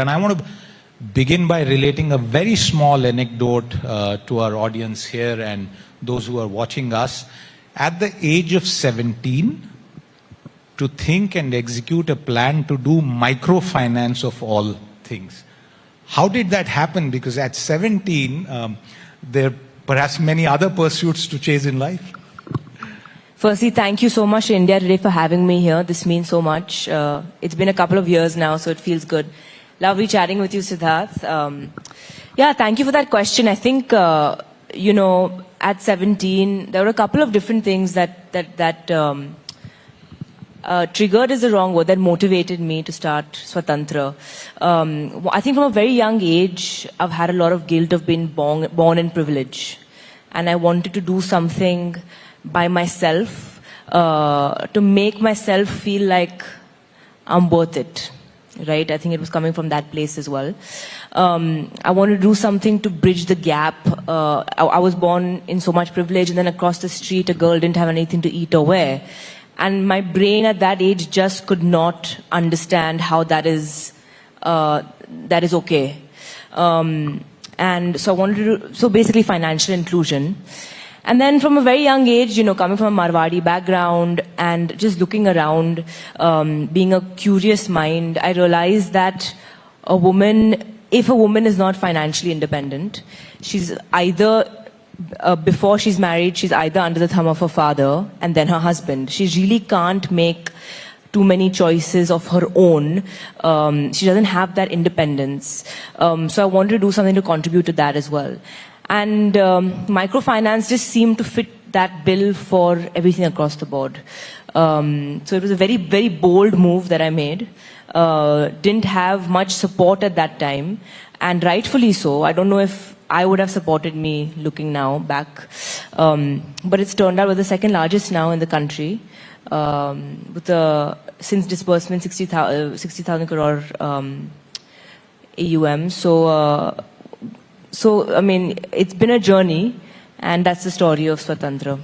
And I want to begin by relating a very small anecdote to our audience here and those who are watching us. At the age of 17, to think and execute a plan to do microfinance of all things. How did that happen? Because at 17, there are perhaps many other pursuits to chase in life. Firstly, thank you so much, India Today, for having me here. This means so much. It's been a couple of years now, so it feels good. Lovely chatting with you, Siddharth. Yeah, thank you for that question. I think, at 17, there were a couple of different things that triggered is the wrong word, that motivated me to start Swatantra. I think from a very young age, I've had a lot of guilt of being born in privilege. And I wanted to do something by myself to make myself feel like I'm worth it. Right? I think it was coming from that place as well. I wanted to do something to bridge the gap. I was born in so much privilege, and then across the street, a girl didn't have anything to eat or wear. And my brain at that age just could not understand how that is okay. And so I wanted to do, so basically financial inclusion. And then from a very young age, coming from a Marwadi background and just looking around, being a curious mind, I realized that if a woman is not financially independent, she's either, before she's married, she's either under the thumb of her father and then her husband. She really can't make too many choices of her own. She doesn't have that independence. So I wanted to do something to contribute to that as well. And microfinance just seemed to fit that bill for everything across the board. So it was a very, very bold move that I made. Didn't have much support at that time, and rightfully so. I don't know if I would have supported me looking now back. But it's turned out we're the second largest now in the country, with since disbursement 60,000 crore AUM. So, I mean, it's been a journey, and that's the story of Swatantra.